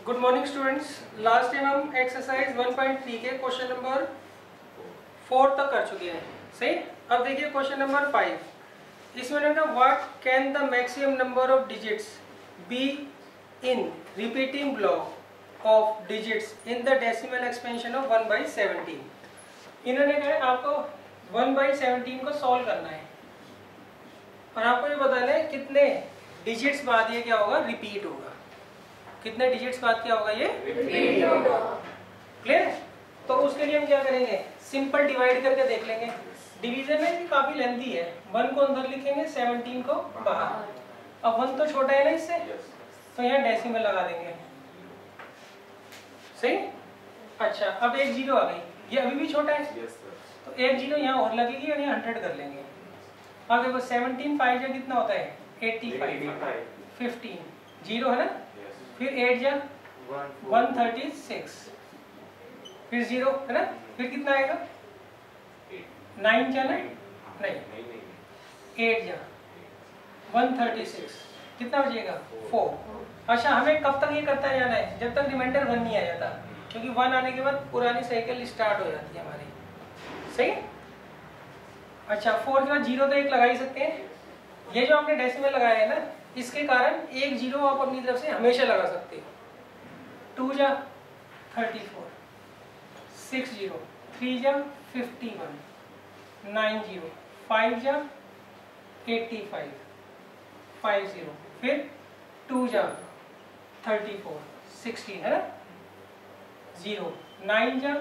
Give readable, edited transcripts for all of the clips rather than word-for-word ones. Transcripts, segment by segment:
Good morning students. Last time हम exercise 1.3 के question number 4 तक कर चुके हैं, सही। अब देखिए क्वेश्चन नंबर 5। इसमें ना what can the maximum number of digits be in repeating block of digits in the decimal expansion of 1/17। इन्होंने कहा आपको 1/17 को सॉल्व करना है और आपको ये बताना है कितने डिजिट्स बाद ये क्या होगा, रिपीट होगा। कितने डिजिट्स बाद क्या होगा, ये रिपीट होगा। क्लियर है? तो उसके लिए हम क्या करेंगे, सिंपल डिवाइड करके देख लेंगे। डिवीजन में भी काफी लेंथी है। 1 को अंदर लिखेंगे, 17 को बाहर। अब 1 तो छोटा है ना इससे, तो यहाँ डेसिमल लगा देंगे, सही। अच्छा, अब एक जीरो आ गई, ये अभी भी छोटा है, तो एक जीरो यहाँ और लगेगी और यहाँ 100 कर लेंगे। अब देखो 17 5 जा कितना होता है, 85। 15 जीरो है ना, फिर 8 जा 136, फिर जीरो है ना, फिर कितना आएगा 9 जा ना, नहीं 8 जा 136, कितना बचेगा 4। अच्छा, हमें कब तक ये करता जाना है, जब तक रिमाइंडर 1 नहीं आ जाता, क्योंकि 1 आने के बाद पुरानी साइकिल स्टार्ट हो जाती है हमारी, सही। अच्छा, 4 के बाद जीरो तो एक लगा ही सकते हैं। ये जो आपने डेसिमल लगाया है ना, इसके कारण एक जीरो आप अपनी तरफ से हमेशा लगा सकते हो। 2 जा 34, 6 जीरो, 3 जा 51, 9 जीरो, 5 जा 85, 5 जीरो, फिर 2 जा 34, 16 है ना, जीरो, 9 जा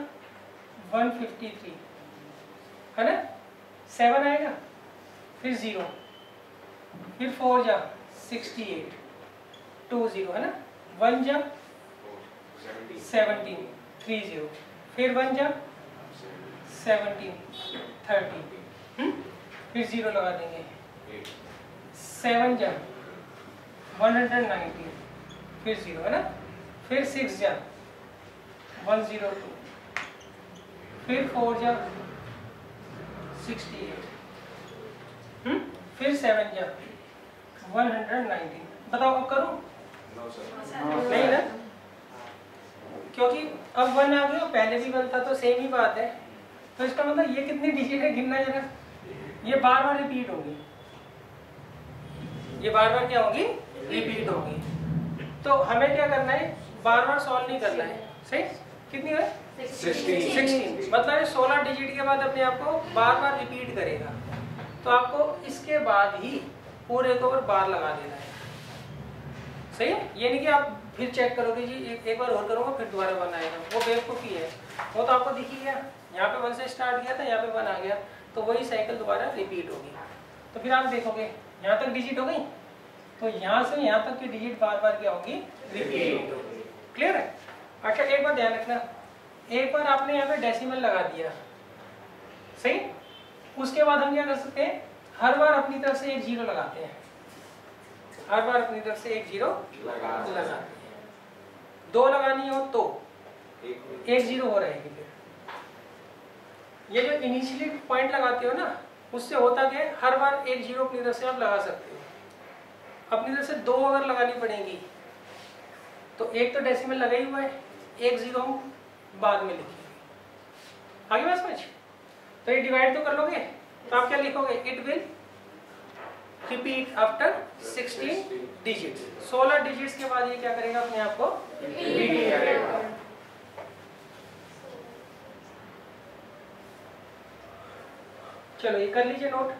153 है ना, 7 आएगा, फिर जीरो, फिर 4 जा 68, 2 जीरो है ना, 1 जा 17, 3 जीरो, फिर 1 जा 17, 30, फिर जीरो लगा देंगे, 7 जा 190, फिर जीरो है ना, फिर 6 जा 102, फिर 4 जा 68, फिर 7 जा 119। बताओ अब करूं? नहीं ना, क्योंकि अब 1 आ गया, पहले भी 1 था, तो सेम ही बात है। तो इसका मतलब ये कितनी डिजिट है, गिनना जरा। ये बार बार रिपीट होगी, ये बार बार क्या होगी, रिपीट होगी। तो हमें क्या करना है, बार बार सॉल्व नहीं करना है, सही। कितनी है 16। मतलब 16 डिजिट के बाद अपने आप को बार बार रिपीट करेगा। तो आपको इसके बाद ही पूरे को बार लगा देना है, सही है। ये नहीं कि आप फिर चेक करोगे जी एक बार और करूँगा फिर दोबारा 1 आएगा, वो बेवकूफ़ी है। वो तो आपको दिख ही गया, यहाँ पे 1 से स्टार्ट किया था, यहाँ पे 1 आ गया, तो वही साइकिल दोबारा रिपीट होगी। तो फिर आप देखोगे यहाँ तक डिजिट हो गई, तो यहाँ से यहाँ तक की डिजिट बार बार क्या होगी, रिपीट होगी। क्लियर है? अच्छा, एक बार ध्यान रखना, एक बार आपने यहाँ पे डेसिमल लगा दिया, सही। उसके बाद हम क्या कर सकते हैं, हर बार अपनी तरफ से एक जीरो लगाते हैं, हर बार अपनी तरफ से एक जीरो लगाते हैं। 2 लगानी हो तो एक जीरो हो रहेगी। फिर ये जो इनिशियली पॉइंट लगाते हो ना, उससे होता क्या है, हर बार एक जीरो अपनी तरफ से आप लगा सकते हो। अपनी तरफ से 2 अगर लगानी पड़ेगी तो एक तो डेसिमल लगा ही हुआ है, एक जीरो हम बाद में लिखेंगे। आगे बात समझ? तो ये डिवाइड तो कर लोगे, तो आप क्या लिखोगे, it will repeat after 16 digits. 16 digits के बाद ये क्या करेगा, अपने आप को रिपीट करेगा। चलो ये कर लीजिए नोट।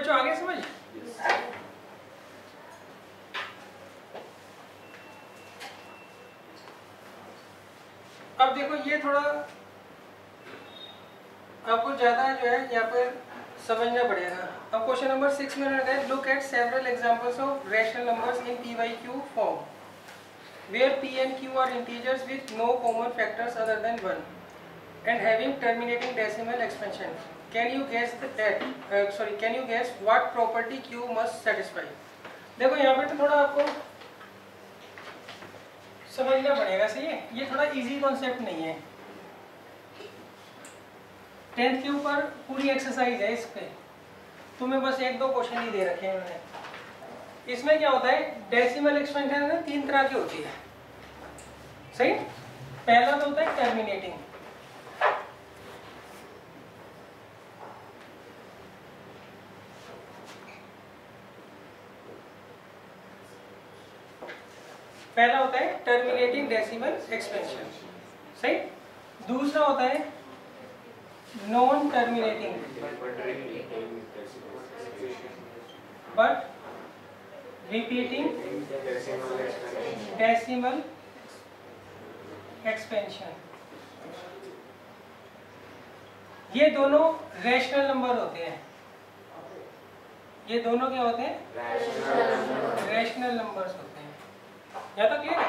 बच्चों आगे समझ? अब देखो ये थोड़ा आपको ज्यादा जो है यहाँ पर समझना पड़ेगा। अब क्वेश्चन नंबर 6 में रखा है look at several examples of rational numbers in p/q form where p and q are integers with no common factors other than 1 and having terminating decimal expansion. Can you guess can you guess what property q must satisfy? देखो यहाँ पे तो थोड़ा आपको समझना पड़ेगा, सही है। ये थोड़ा इजी कॉन्सेप्ट नहीं है। 10th के ऊपर पूरी एक्सरसाइज है इस पे, तुम्हें बस 1-2 क्वेश्चन ही दे रखे हैं मैंने। इसमें क्या होता है, डेसिमल एक्सपेंशन ना 3 तरह की होती है, सही। पहला तो होता है टर्मिनेटिंग, पहला होता है टर्मिनेटिंग डेसिमल एक्सपेंशन, सही। दूसरा होता है non terminating but repeating decimal expansion. ये दोनों रैशनल नंबर होते हैं। ये दोनों क्या होते हैं? रैशनल नंबर्स होते हैं। यहाँ तक क्लियर है?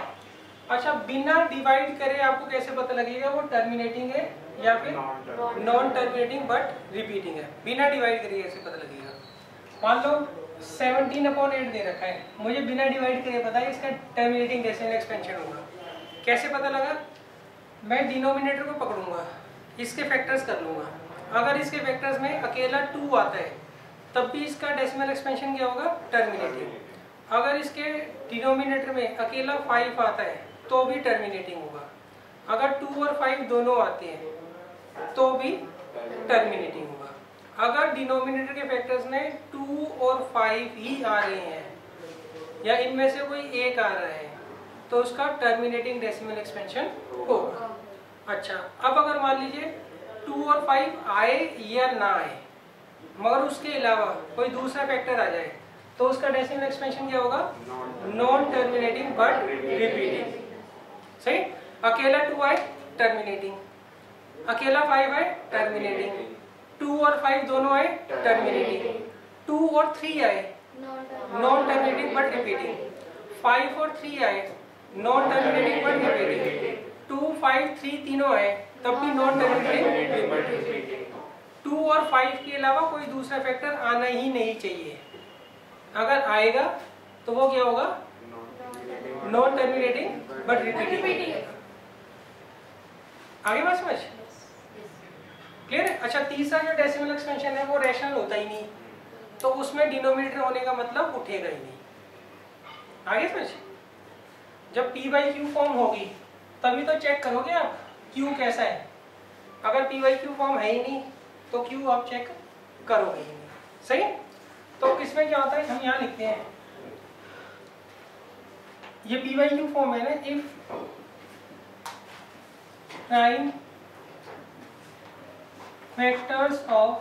अच्छा, बिना डिवाइड करे आपको कैसे पता लगेगा वो टर्मिनेटिंग है या फिर नॉन टर्मिनेटिंग बट रिपीटिंग है? बिना डिवाइड करे कैसे पता लगेगा? मान लो 17/8 दे रखा है, मुझे बिना डिवाइड करे पता है इसका टर्मिनेटिंग डेसिमल एक्सपेंशन होगा। कैसे पता लगा? मैं डिनोमिनेटर को पकड़ूंगा, इसके फैक्टर्स कर लूंगा। अगर इसके फैक्टर्स में अकेला 2 आता है तब भी इसका डेसिमल एक्सपेंशन क्या होगा? टर्मिनेटिंग। अगर इसके डिनोमिनेटर में अकेला 5 आता है तो भी टर्मिनेटिंग होगा। अगर 2 और 5 दोनों आते हैं तो भी टर्मिनेटिंग होगा। अगर डिनोमिनेटर के फैक्टर्स में 2 और 5 ही आ रहे हैं या इनमें से कोई एक आ रहा है तो उसका टर्मिनेटिंग डेसिमल एक्सपेंशन होगा। अच्छा, अब अगर मान लीजिए 2 और 5 आए या ना आए मगर उसके अलावा कोई दूसरा फैक्टर आ जाए तो उसका डेसिमल एक्सपेंशन क्या होगा? नॉन टर्मिनेटिंग बट रिपीटिंग, सही। अकेला 2 आए टर्मिनेटिंग, अकेला 5 आए टर्मिनेटिंग, 2 और 5 दोनों आए टर्मिनेटिंग, 2 और 3 आए नॉन टर्मिनेटिंग बट रिपीटिंग, 5 और 3 आए नॉन टर्मिनेटिंग बट रिपीटिंग, 2, 5, 3 तीनों आए तब भी नॉन टर्मिनेटिंग रिपीटिंग। 2 और 5 के अलावा कोई दूसरा फैक्टर आना ही नहीं चाहिए। अगर आएगा तो वो क्या होगा? Non terminating but repeating. आगे बात समझ क्लियर है? अच्छा, तीसरा जो डेसिमल एक्सपेंशन है वो रैशनल होता ही नहीं, तो उसमें डिनोमिनेटर होने का मतलब उठेगा ही नहीं। आगे समझ? जब p/q फॉर्म होगी तभी तो चेक करोगे आप q कैसा है। अगर p/q फॉर्म है ही नहीं तो q आप चेक करोगे ही नहीं, सही। तो इसमें क्या होता है, हम यहाँ लिखते हैं ये p/q फॉर्म है ना, if prime factors of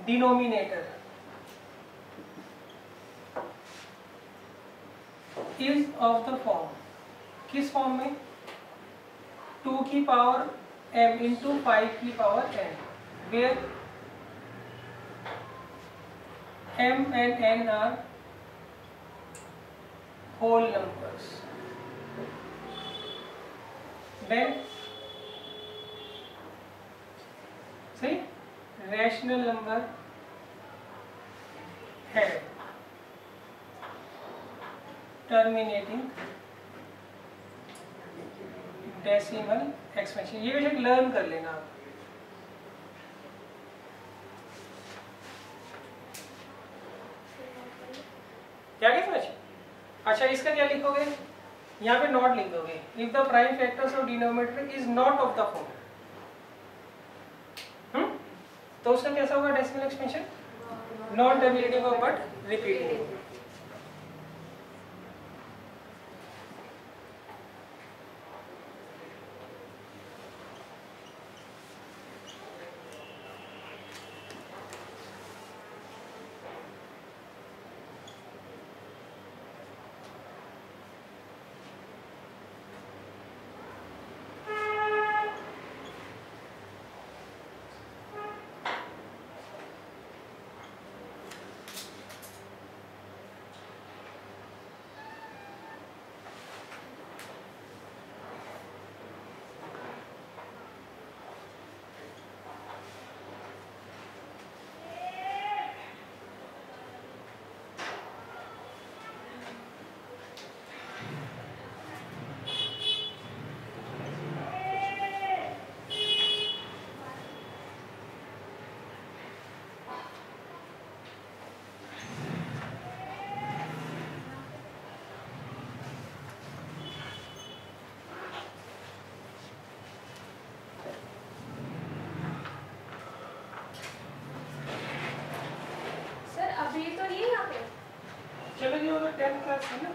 denominator is of the form, किस फॉर्म में? 2 की पावर m इंटू 5 की power n, where m and n are whole numbers, then सही रैशनल नंबर है टर्मिनेटिंग डेसिमल एक्सपेंशन। ये बेशक लर्न कर लेना आप। क्या क्या समझ? अच्छा, इसका क्या लिखोगे? यहाँ पे नॉट लिख दोगे। If the prime factors of denominator is not of the form, तो उसका कैसा होगा decimal expansion? Non terminating but repeating. 10 class है ना।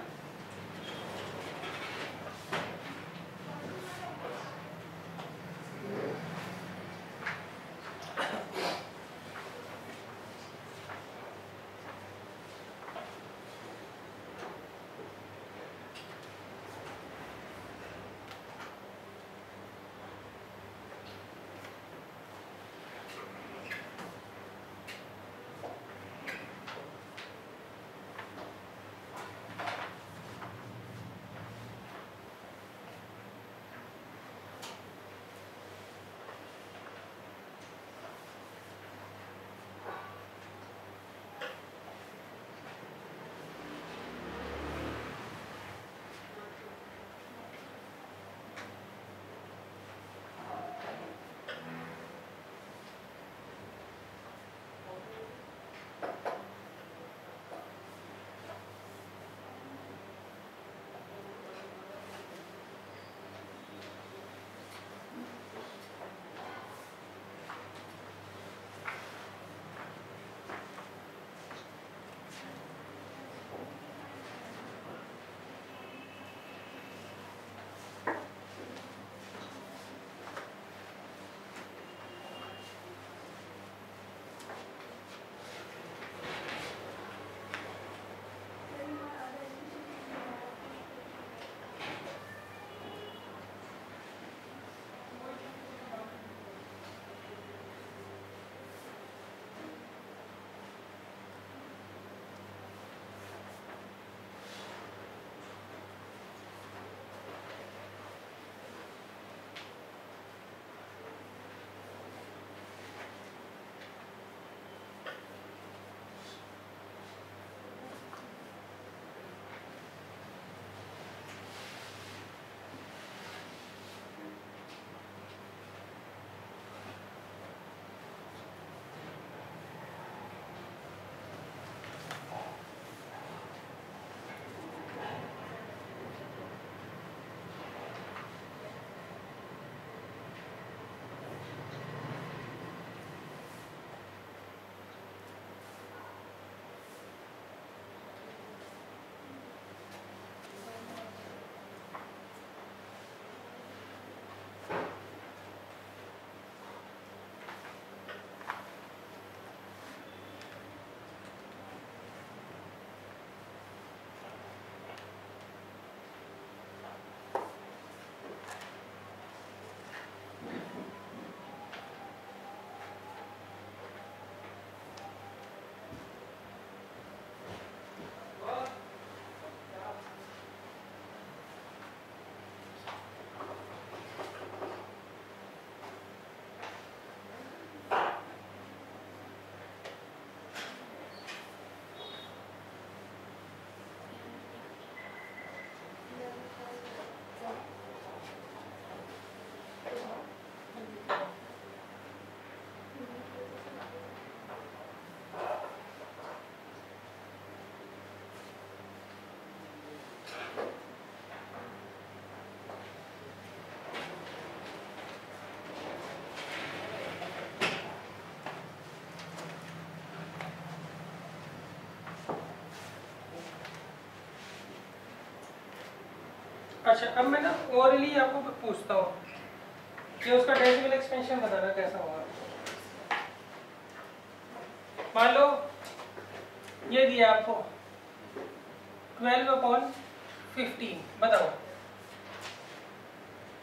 अच्छा, अब मैं ना ओरली आपको पूछता हूँ कि उसका डेसिमल एक्सपेंशन बताना कैसा होगा। मान लो ये दिया आपको 12/15, बताओ।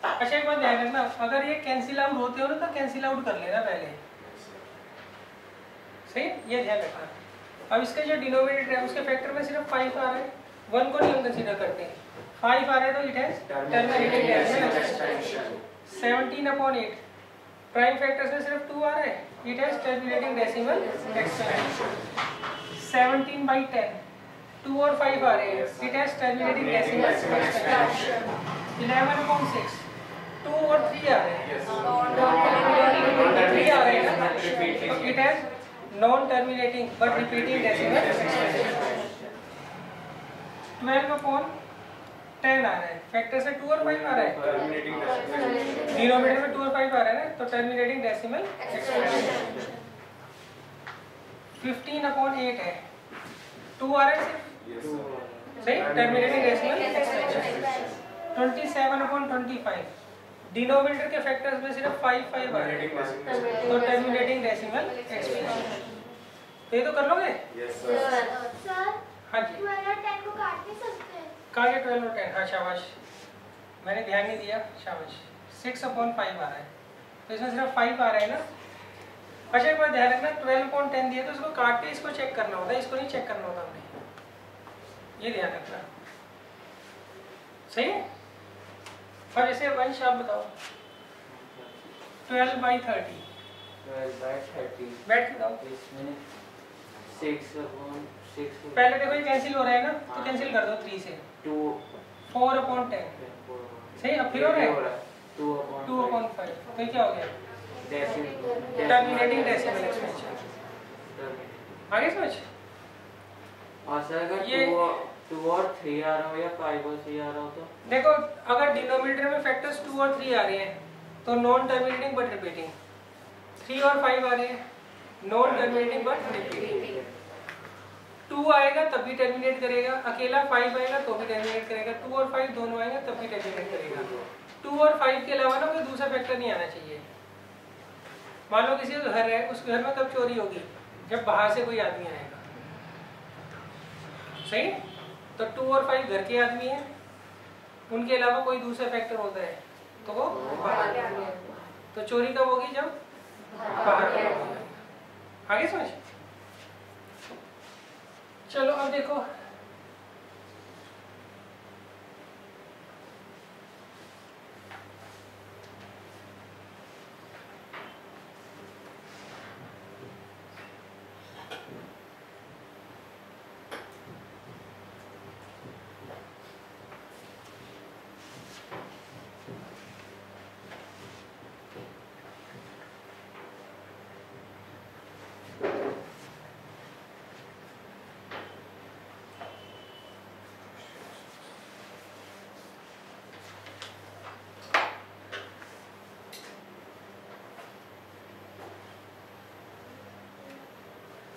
अच्छा एक बात ध्यान रखना, अगर ये कैंसिल आउट होते हो ना तो कैंसिल आउट कर लेना पहले, सही, ये ध्यान रखना। अब इसका जो डिनोमिनेटर है उसके फैक्टर में सिर्फ 5 आ रहा है, 1 को नहीं हम कंसीडर करते। 5 आ रहा है तो it has terminating decimal expansion. 17/8 prime factors में सिर्फ 2 आ रहा है, it has terminating decimal expansion. 17/10 2 और 5 आ रहे हैं, it has terminating decimal expansion. 11/6 2 और 3 आ रहे हैं, 3 आ रहे हैं ना, तो it has non terminating but repeating decimal expansion. 12/10 आ रहा है, फैक्टर से 2 और 5 आ रहा है, डिनोमिनेटर में 2 और 5 आ रहा है ना, तो टर्मिनेटिंग डेसिमल एक्सपेंशन। 15/8 है, 2 आ रहा है सिर्फ, सही, टर्मिनेटिंग डेसिमल एक्सपेंशन 27/25। डिनोमिनेटर के फैक्टर्स में सिर्फ 5 आ रहे हैं, तो टर्मिनेटिंग डेसिमल एक्सपेंशन। तो ये तो कर लोगे? Yes sir. हाँ जी, 12 और 10 को काट नहीं सकते? कहाँ गया 12 और 10? हाँ शाबाश, मैंने ध्यान नहीं दिया, शाबाश। 6/5 आ रहा है, तो इसमें सिर्फ 5 आ रहा है ना। अच्छा एक बार ध्यान रखना, 12/10 दिया तो इसको काट के इसको चेक करना होता है, इसको नहीं चेक करना होता हमने, ये ध्यान रखना। सही है? और जैसे वंश आप बताओ 12/30 बैठ के बताओ। इसमें 6/6 पहले देखो ये कैंसिल हो रहा है ना, तो कैंसिल कर दो 3 से। 4/10 सही। अब फिर हो रहा है 2/5, तो ये क्या हो गया? Terminating decimal expansion. आगे समझ? और सर अगर ये 2 और 3 आ रहा हो या 5 और 3 आ रहा हो तो देखो, अगर डिनोमिनेटर में फैक्टर्स 2 और 3 आ रहे हैं तो नॉन टर्मिनेटिंग बट रिपीटिंग। 3 और 5 आ रहे हैं, नॉन टर्मिनेटिंग बट रिपीटिंग। 2 आएगा तब भी टर्मिनेट करेगा, अकेला 5 आएगा तो भी टर्मिनेट करेगा, 2 और 5 दोनों आएंगे तब भी टर्मिनेट करेगा। 2 और 5 के अलावा ना कोई दूसरा फैक्टर नहीं आना चाहिए। मान लो किसी का घर है, उस घर में कब चोरी होगी? जब बाहर से कोई आदमी आएगा। सही? तो 2 और 5 घर के आदमी हैं, उनके अलावा कोई दूसरा फैक्टर होता है तो वो बाहर। तो चोरी कब होगी? जब बाहर। आगे समझ? चलो अब देखो,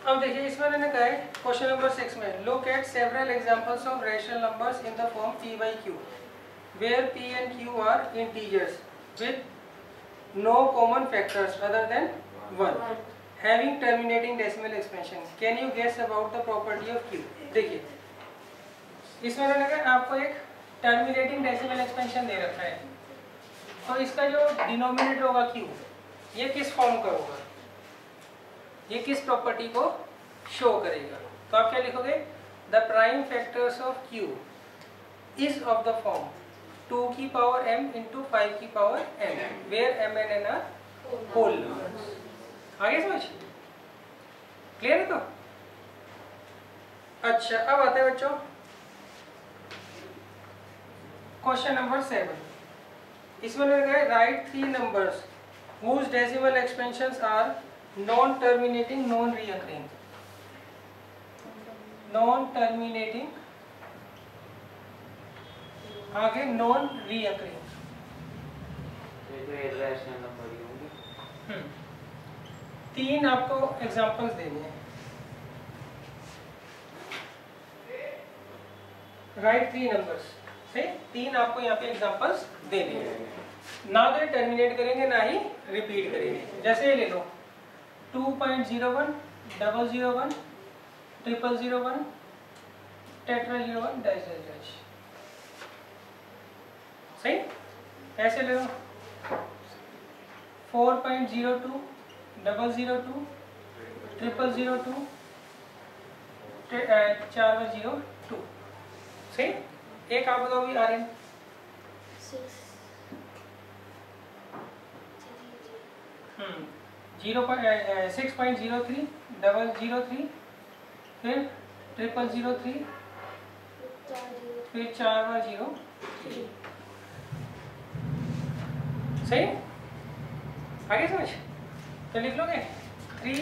अब देखिए इसमें मैंने कहा है क्वेश्चन नंबर 6 में, look at several examples of rational numbers in the form p by q where p and q are integers with no common factors other than 1 having terminating decimal expansion. Can you guess about the property of q? देखिए इसमें मैंने कहा आपको एक terminating decimal expansion दे रखा है, तो इसका जो डिनोमिनेटर होगा q, ये किस फॉर्म का होगा, ये किस प्रॉपर्टी को शो करेगा? तो आप क्या लिखोगे? The prime factors of q is of the form 2 की पावर m इंटू 5 की power n where m and n are whole numbers. आगे समझ? क्लियर है? तो अच्छा अब आता है बच्चों क्वेश्चन नंबर 7। इसमें लगा है right 3 numbers whose decimal expansions are non-terminating, non-reoccurring, non-terminating, आगे non-reoccurring। ये रैशनल नंबर ही होंगे। 3 आपको एग्जांपल्स देने हैं। राइट 3 नंबर्स से 3 आपको यहाँ पे एग्जांपल्स देने हैं, ना तो ये टर्मिनेट करेंगे ना ही रिपीट करेंगे। जैसे ये ले लो 2.01, 001, 0001, टेट्रा 01, डैश डैश डैश। सही? ऐसे ले लो 4.02, 002, 0002, 4002। सही? एक आप बताओ भी RN 6.03, 003, फिर 0003, फिर 4003। सही? आगे समझ? तो लिख लोगे 3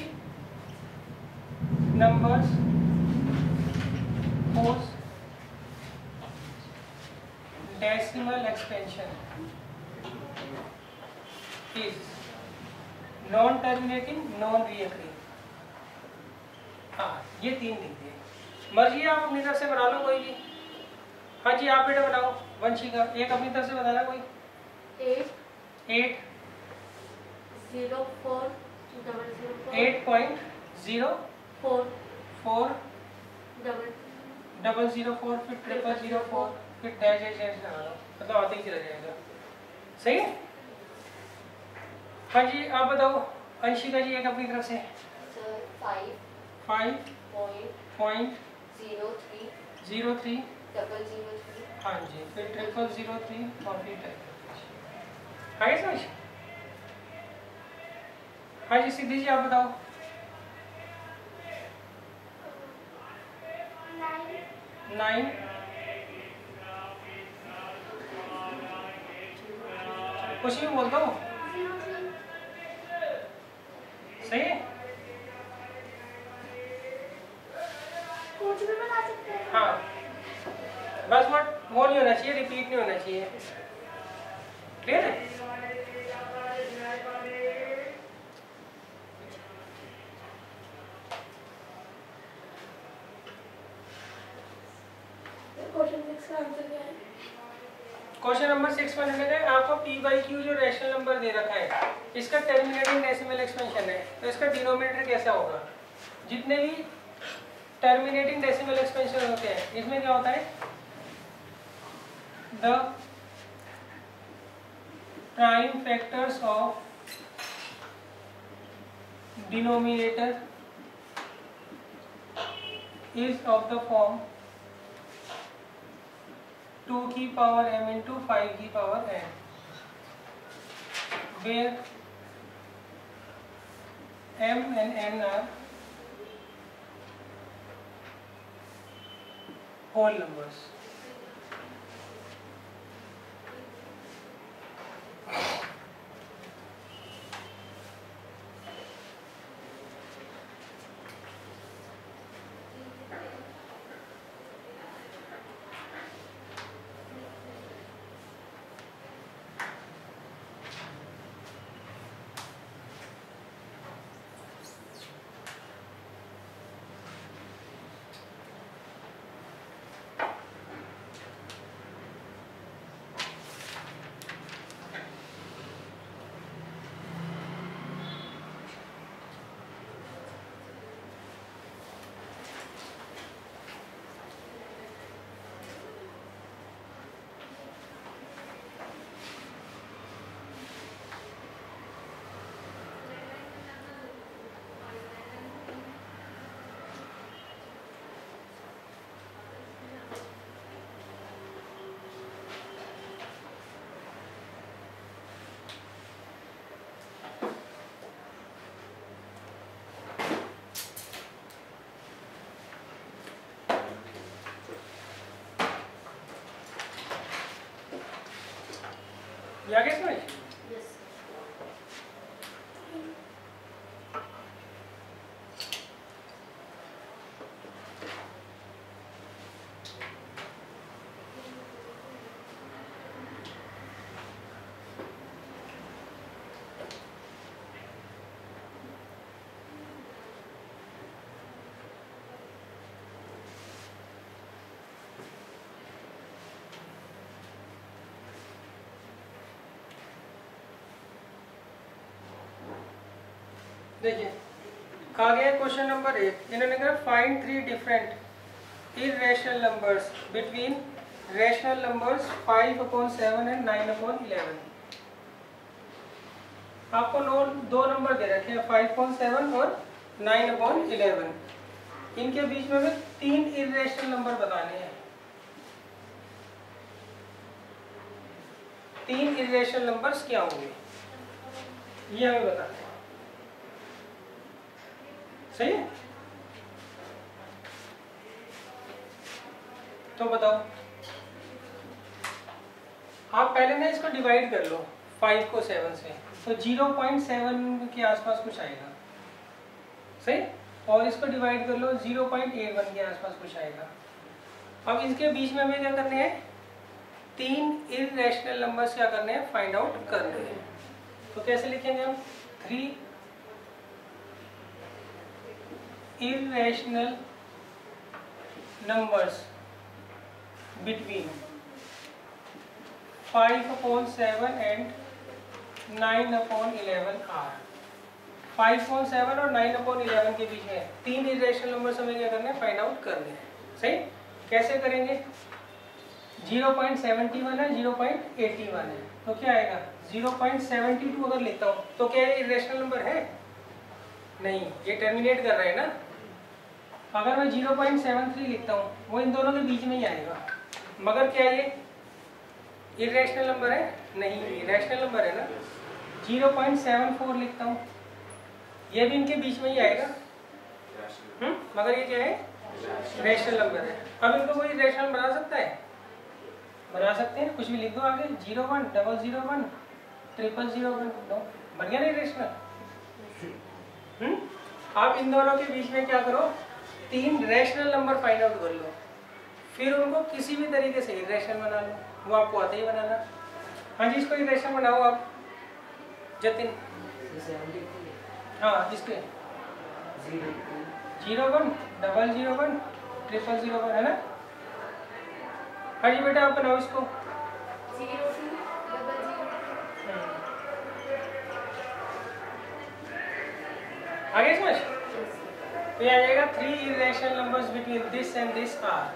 numbers whose decimal expansion is non terminating, non recurring. हाँ ये 3 लिख दिए, मर्जी आप अपनी तरफ से बना लो कोई भी। हाँ जी आप बेटा बताओ वंशिका, एक अपनी तरफ से बताना कोई। 8 8 0 4 8.04 डबल 004 फिर 0004 फिर डैश डैश डैश लगा लो, मतलब आते ही चला जाएगा। सही है। हाँ जी आप बताओ अंशिका जी एक अपनी तरफ से। 5.03 हाँ जी फिर 0003 और फिर डैश। आगे समझ। हाँ जी सिद्धि जी आप बताओ। 9 कुछ भी बोल दो। सही है। कुछ भी बना सकते हैं। हाँ बस वो नहीं होना चाहिए, रिपीट नहीं होना चाहिए। क्लियर है। क्वेश्चन नंबर 6 में लिखा है आपको p बाई क्यू जो रैशनल नंबर दे रखा है इसका टर्मिनेटिंग डेसिमल एक्सपेंशन है, तो इसका डिनोमिनेटर कैसा होगा। जितने भी टर्मिनेटिंग डेसिमल एक्सपेंशन होते हैं इसमें क्या होता है, the prime factors of denominator is of the form 2 की पावर m into 5 की power n, where m and n are whole numbers. या क्या समझ। देखिए आ गया क्वेश्चन नंबर 1। इन्होंने कहा find 3 different irrational numbers between rational numbers 5/7 and 9/11। आपको दो नंबर दे रखे हैं 5/7 और 9/11। इनके बीच में हमें 3 इरेशनल नंबर बताने हैं। 3 इरेशनल नंबर्स क्या होंगे ये हमें बताना है। सही है। तो बताओ आप पहले ना इसको डिवाइड कर लो 5 को 7 से, तो 0.7 के आसपास कुछ आएगा। सही। और इसको डिवाइड कर लो 0.81 के आसपास कुछ आएगा। अब इसके बीच में हमें क्या करने हैं, 3 इरेशनल नंबर्स क्या करने हैं, फाइंड आउट करने हैं। तो कैसे लिखेंगे हम, 3 irrational numbers between 5/7 and 9/11 are। 5/7 और 9/11 के बीच में 3 इरेशनल नंबर हमें क्या करना है, फाइंड आउट करने हैं। सही, कैसे करेंगे? 0.71 है, 0.81 है, तो क्या आएगा 0.72 अगर लेता हूँ तो क्या ये इरेशनल नंबर है? नहीं, ये टर्मिनेट कर रहा है ना। अगर मैं 0.73 लिखता हूँ वो इन दोनों के बीच में ही आएगा, मगर क्या ये इरेशनल नंबर है? नहीं, इरेशनल नंबर है ना। 0.74 लिखता हूँ, ये भी इनके बीच में ही आएगा, मगर ये क्या है? रैशनल नंबर है। अब इनको कोई रैशनल बना सकता है? बना सकते हैं, कुछ भी लिख दो आगे, 01 001 0001, बन गया नहीं रैशनल। आप इन दोनों के बीच में क्या करो, 3 रैशनल नंबर फाइंड आउट कर लो, फिर उनको किसी भी तरीके से इरेशनल बना लो, वो आपको आता ही बनाना। हाँ जी, इसको इरेशनल बनाओ आप जतिन। हाँ, इसके 01 001 0001 है ना। हाँ जी बेटा, आप बनाओ इसको। 02 00। आगे समझ, तो ये आ जाएगा 3 irrational numbers between this and this are।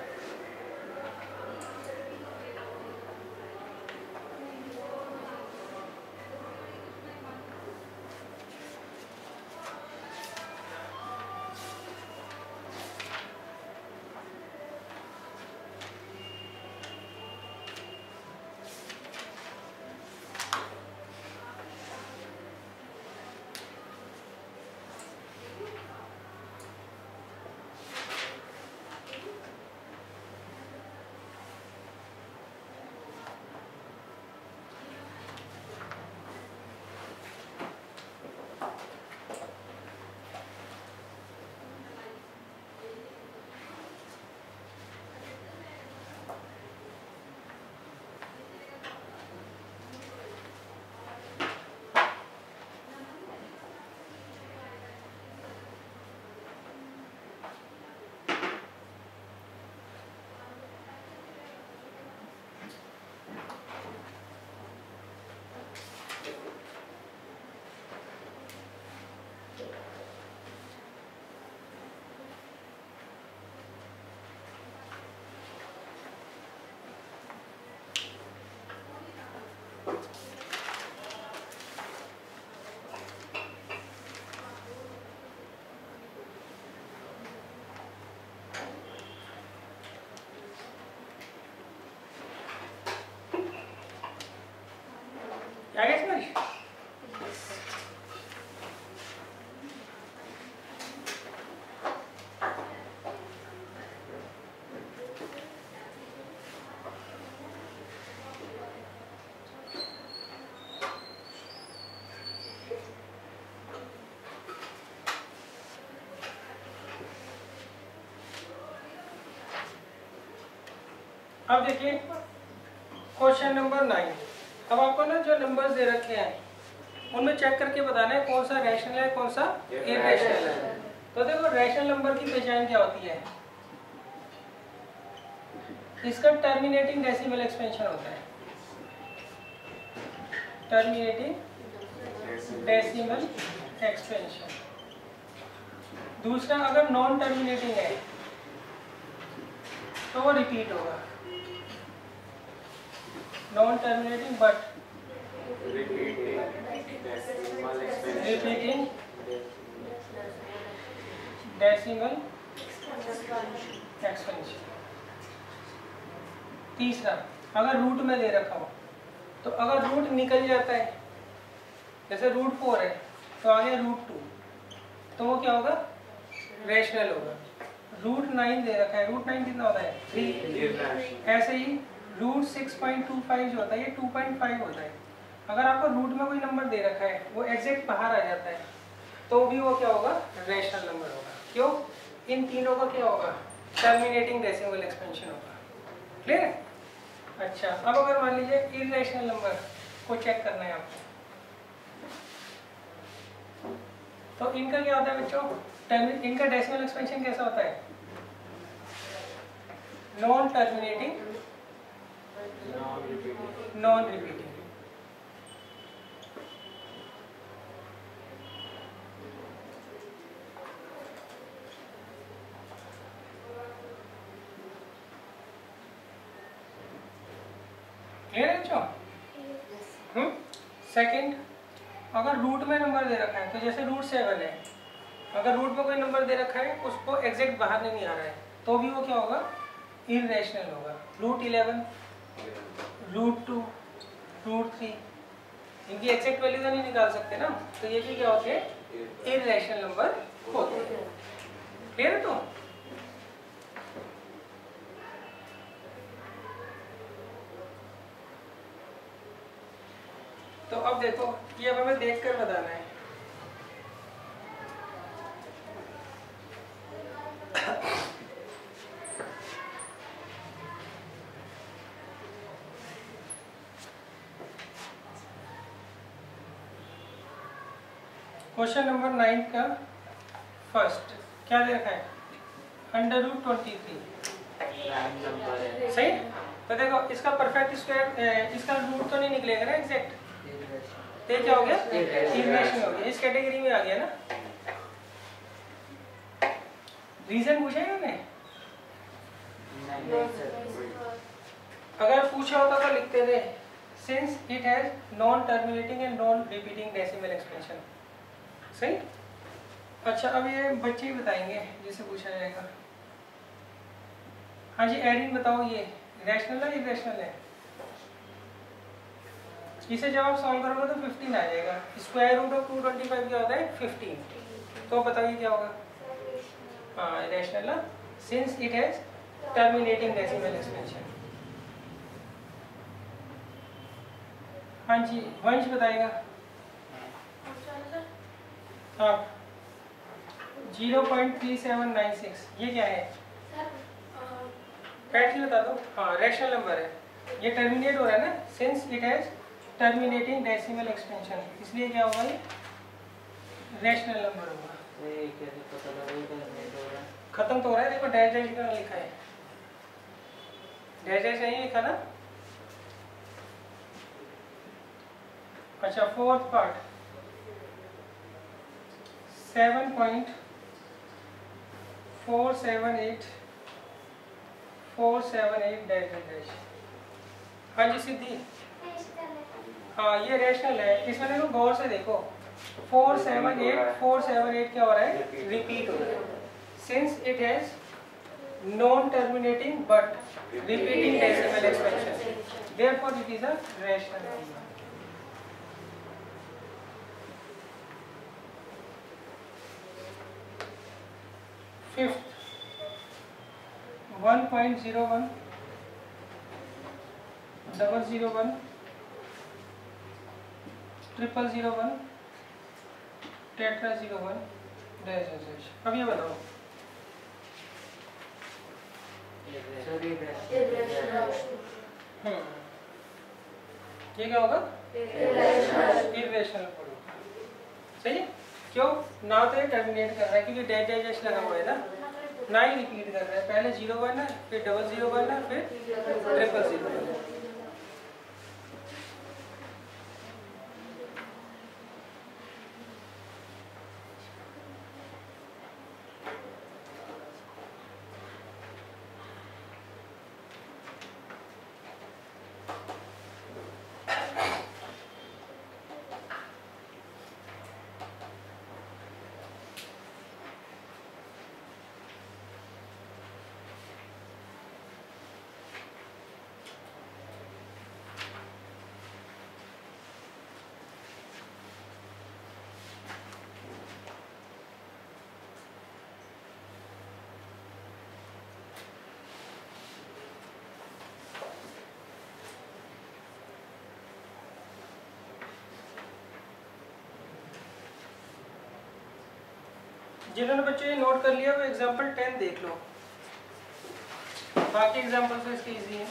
आगे समझ। अब देखिए क्वेश्चन नंबर 9। अब आपको ना जो नंबर्स दे रखे हैं उनमें चेक करके बताना है कौन सा रैशनल है कौन सा इरैशनल है। तो देखो रैशनल नंबर की पहचान क्या होती है, इसका टर्मिनेटिंग डेसिमल एक्सपेंशन होता है, टर्मिनेटिंग डेसिमल एक्सपेंशन। दूसरा, अगर नॉन टर्मिनेटिंग है तो वो रिपीट होगा, non terminating but repeating decimal expansion. तीसरा, अगर रूट में दे रखा हो तो अगर रूट निकल जाता है, जैसे रूट 4 है तो आ गया रूट 2, तो वो क्या होगा, रैशनल होगा। रूट 9 दे रखा है, रूट 9 कितना होता है 3। ऐसे ही रूट 6.25 जो होता है ये 2.5 होता है। अगर आपको रूट में कोई नंबर दे रखा है वो एग्जैक्ट बाहर आ जाता है तो भी वो क्या होगा, रैशनल नंबर होगा। क्यों, इन तीनों का क्या होगा, टर्मिनेटिंग डेसिमल एक्सपेंशन होगा। क्लियर है? अच्छा, अब अगर मान लीजिए इररेशनल नंबर को चेक करना है आपको, तो इनका क्या होता है बच्चों, इनका डेसिमल एक्सपेंशन कैसा होता है, non terminating, non repeating. Clear है बच्चों? सेकंड, अगर रूट में नंबर दे रखा है, तो जैसे √7 है, अगर रूट में कोई नंबर दे रखा है, उसको एग्जैक्ट बाहर नहीं आ रहा है, तो भी वो क्या होगा? इरेशनल होगा। √11, √2, √3, इनकी एग्जैक्ट वैल्यू तो नहीं निकाल सकते ना, तो ये भी क्या होते हैं? इरेशनल नंबर होते हैं। क्लियर है? तो अब देखो, ये अब हमें देखकर बताना है। क्वेश्चन नंबर 9 का फर्स्ट क्या दे रखा है? √23। सही? तो देखो, इसका परफेक्ट स्क्वायर, इसका रूट तो नहीं निकलेगा ना एग्जैक्ट, तो क्या हो गया? इरेशनल हो गया, इस कैटेगरी में आ गया ना। रीजन पूछा है हमने? अगर पूछा होता तो लिखते थे since it has non terminating and non repeating decimal expansion. सही? अच्छा, अब ये बच्चे ही बताएंगे जिसे पूछा जाएगा। हाँ जी, एडिंग बताओ, ये रैशनल है इरेशनल है? इसे जब आप सॉल्व करोगे तो 15 आ जाएगा। स्क्वायर रूट ऑफ 225 क्या होता है? 15। तो बताइए क्या होगा? हाँ, इरेशनल है, since it has terminating decimal expansion. हाँ जी, वंश बताएगा। हाँ, 0.3796 ये क्या है? फैक्ट बता दो। हाँ, रैशनल नंबर है, ये टर्मिनेट हो रहा है ना, since it has terminating decimal expansion, इसलिए क्या होगा? ये रैशनल नंबर होगा। खत्म तो हो रहा है, देखो डैश डैश का लिखा है, डैश डैश नहीं लिखा ना। अच्छा, फोर्थ पार्ट 7.478 डैश डैश। हाँ जी सिद्धि, हाँ ये रैशनल है। इसमें देखो, गौर से देखो, 478 क्या हो रहा है? रिपीट हो रहा है, since it has non terminating but repeating decimal expansion, therefore it is a rational number. Fifth 1.01 001 001 tetra 01 dash dash. अब ये बताओ, ये क्या होगा? इरेशनल होगा। सही है? क्यों? ना तो ये टर्मिनेट कर रहा है क्योंकि डैश डैश डैश लगा हुआ है ना, ना ही रिपीट कर रहा है। पहले 01 है, फिर 001 है, फिर 000 है। जिन्होंने बच्चे नोट कर लिया वो एग्जांपल 10 देख लो, बाकी एग्जांपल तो इसके इजी हैं।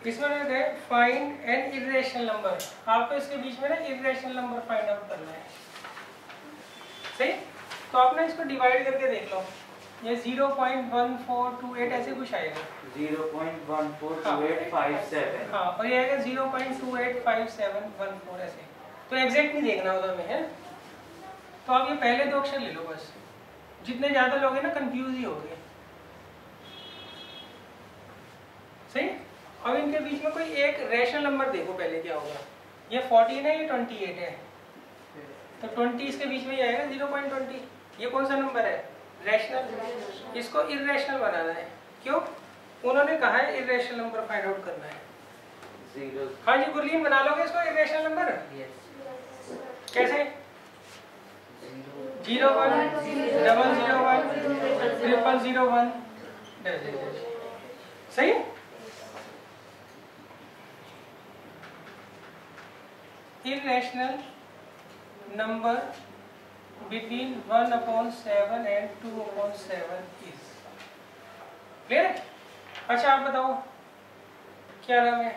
इसमें लग गए फाइंड एन इरेशनल नंबर। आपको इसके बीच में ना इरेशनल नंबर फाइंड आउट करना है, सही। तो आप ना इसको डिवाइड करके देख लो, ये 0.1428 ऐसे कुछ आएगा, 0.142857। हाँ, और ये आएगा 0.285714 ऐसे। तो एग्जैक्ट नहीं देखना उधर में है। तो आप ये पहले दो अक्षर ले लो बस, जितने ज्यादा लोगे ना कंफ्यूज ही होगे, सही। अब इनके बीच में कोई एक रैशनल नंबर देखो पहले क्या होगा। ये 14 है, ये 28 है, तो 20 इसके बीच में ही आएगा 0.20। ये कौन सा नंबर है? रैशनल। इसको इरेशनल बनाना है। क्यों? उन्होंने कहा है इरेशनल नंबर फाइंड आउट करना है। हाँ जी गुरलीन, बना लोगे इसको इरेशनल नंबर? कैसे? 01001 0001 सही। irrational number between 1/7 and 2/7 is clear। अच्छा आप बताओ क्या नाम है?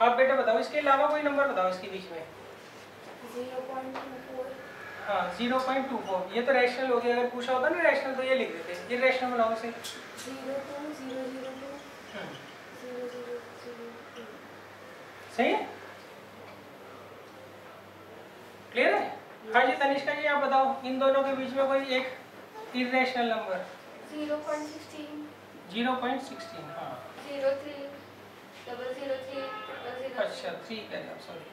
आप बेटा बताओ, इसके अलावा कोई नंबर बताओ इसके बीच में। 0.24। हाँ 0.24, ये तो रैशनल हो गया। अगर पूछा होता ना रैशनल तो ये लिख देते। इरेशनल बनाओ इसे। 0.002 सही है, क्लियर है। हाँ जी तनिष्का जी आप बताओ, इन दोनों के बीच में कोई एक इरेशनल नंबर। 0.16 0.16 हाँ 03 003 अच्छा 3 करें आप, सॉरी